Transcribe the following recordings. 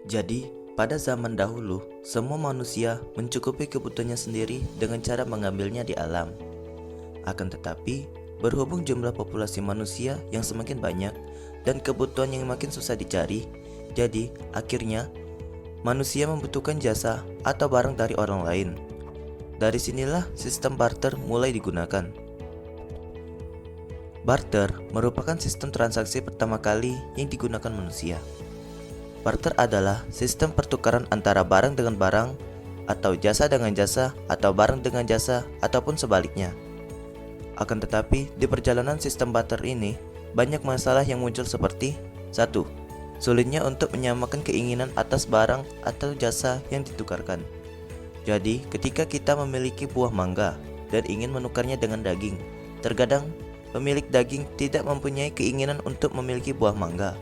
Jadi, pada zaman dahulu, semua manusia mencukupi kebutuhannya sendiri dengan cara mengambilnya di alam. Akan tetapi, berhubung jumlah populasi manusia yang semakin banyak dan kebutuhan yang makin susah dicari, jadi akhirnya manusia membutuhkan jasa atau barang dari orang lain. Dari sinilah sistem barter mulai digunakan. Barter merupakan sistem transaksi pertama kali yang digunakan manusia. Barter adalah sistem pertukaran antara barang dengan barang, atau jasa dengan jasa, atau barang dengan jasa, ataupun sebaliknya. Akan tetapi, di perjalanan sistem barter ini, banyak masalah yang muncul seperti 1. Sulitnya untuk menyamakan keinginan atas barang atau jasa yang ditukarkan. Jadi, ketika kita memiliki buah mangga dan ingin menukarnya dengan daging, terkadang pemilik daging tidak mempunyai keinginan untuk memiliki buah mangga.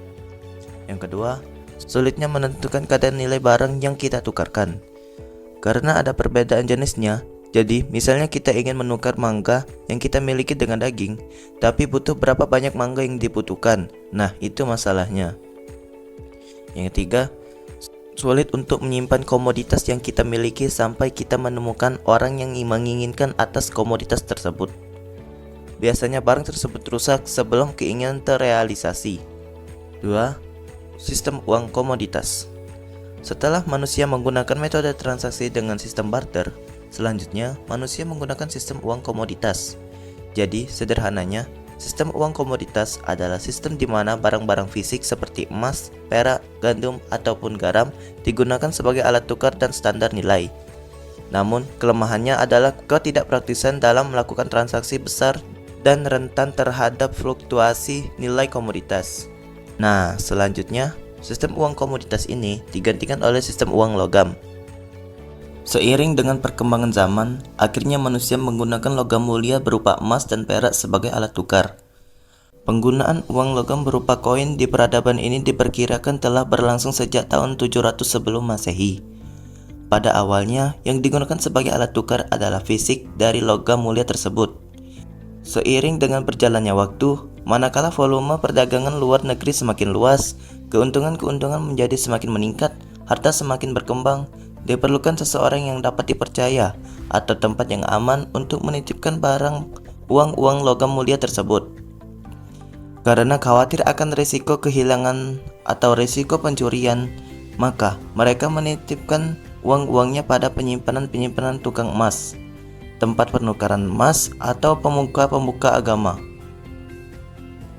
Yang kedua, sulitnya menentukan kadar nilai barang yang kita tukarkan. Karena ada perbedaan jenisnya, jadi misalnya kita ingin menukar mangga yang kita miliki dengan daging, tapi butuh berapa banyak mangga yang dibutuhkan. Nah, itu masalahnya. Yang ketiga, sulit untuk menyimpan komoditas yang kita miliki sampai kita menemukan orang yang menginginkan atas komoditas tersebut. Biasanya barang tersebut rusak sebelum keinginan terrealisasi. 2. Sistem uang komoditas. Setelah manusia menggunakan metode transaksi dengan sistem barter, selanjutnya manusia menggunakan sistem uang komoditas. Jadi, sederhananya, sistem uang komoditas adalah sistem di mana barang-barang fisik seperti emas, perak, gandum, ataupun garam digunakan sebagai alat tukar dan standar nilai. Namun, kelemahannya adalah ketidakpraktisan dalam melakukan transaksi besar dan rentan terhadap fluktuasi nilai komoditas. Nah, selanjutnya, sistem uang komoditas ini digantikan oleh sistem uang logam. Seiring dengan perkembangan zaman, akhirnya manusia menggunakan logam mulia berupa emas dan perak sebagai alat tukar. Penggunaan uang logam berupa koin di peradaban ini diperkirakan telah berlangsung sejak tahun 700 sebelum Masehi. Pada awalnya, yang digunakan sebagai alat tukar adalah fisik dari logam mulia tersebut. Seiring dengan berjalannya waktu, manakala volume perdagangan luar negeri semakin luas, keuntungan-keuntungan menjadi semakin meningkat, harta semakin berkembang, diperlukan seseorang yang dapat dipercaya atau tempat yang aman untuk menitipkan barang uang-uang logam mulia tersebut. Karena khawatir akan risiko kehilangan atau risiko pencurian, maka mereka menitipkan uang-uangnya pada penyimpanan-penyimpanan tukang emas, tempat penukaran emas, atau pemuka-pemuka agama.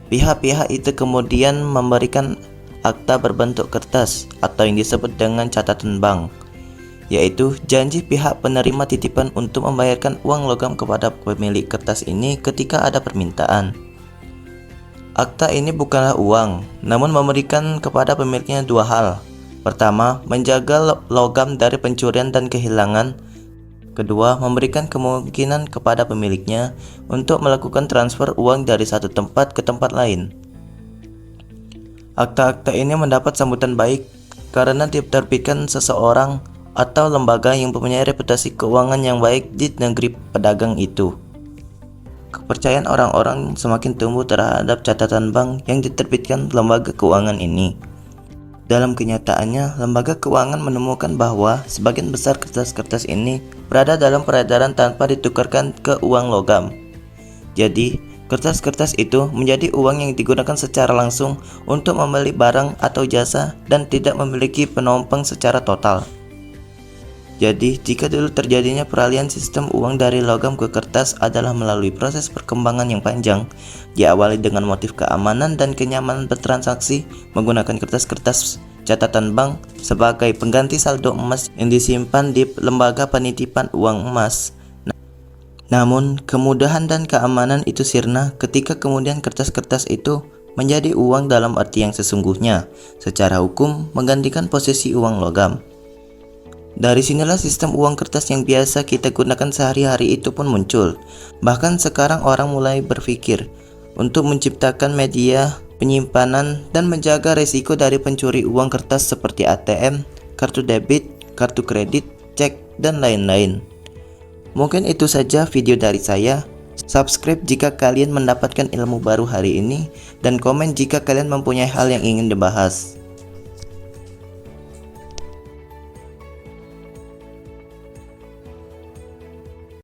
Pihak-pihak itu kemudian memberikan akta berbentuk kertas atau yang disebut dengan catatan bank, yaitu janji pihak penerima titipan untuk membayarkan uang logam kepada pemilik kertas ini ketika ada permintaan. Akta ini bukanlah uang, namun memberikan kepada pemiliknya dua hal. Pertama, menjaga logam dari pencurian dan kehilangan. Kedua, memberikan kemungkinan kepada pemiliknya untuk melakukan transfer uang dari satu tempat ke tempat lain. Akta-akta ini mendapat sambutan baik karena diterbitkan seseorang atau lembaga yang mempunyai reputasi keuangan yang baik di negeri pedagang itu. Kepercayaan orang-orang semakin tumbuh terhadap catatan bank yang diterbitkan lembaga keuangan ini. Dalam kenyataannya, lembaga keuangan menemukan bahwa sebagian besar kertas-kertas ini berada dalam peredaran tanpa ditukarkan ke uang logam. Jadi, kertas-kertas itu menjadi uang yang digunakan secara langsung untuk membeli barang atau jasa dan tidak memiliki penopang secara total. Jadi, jika dulu terjadinya peralihan sistem uang dari logam ke kertas adalah melalui proses perkembangan yang panjang, diawali dengan motif keamanan dan kenyamanan bertransaksi menggunakan kertas-kertas catatan bank sebagai pengganti saldo emas yang disimpan di lembaga penitipan uang emas. Namun, kemudahan dan keamanan itu sirna ketika kemudian kertas-kertas itu menjadi uang dalam arti yang sesungguhnya, secara hukum menggantikan posisi uang logam. Dari sinilah sistem uang kertas yang biasa kita gunakan sehari-hari itu pun muncul. Bahkan sekarang orang mulai berpikir untuk menciptakan media penyimpanan dan menjaga risiko dari pencuri uang kertas seperti ATM, kartu debit, kartu kredit, cek, dan lain-lain. Mungkin itu saja video dari saya. Subscribe jika kalian mendapatkan ilmu baru hari ini, dan komen jika kalian mempunyai hal yang ingin dibahas.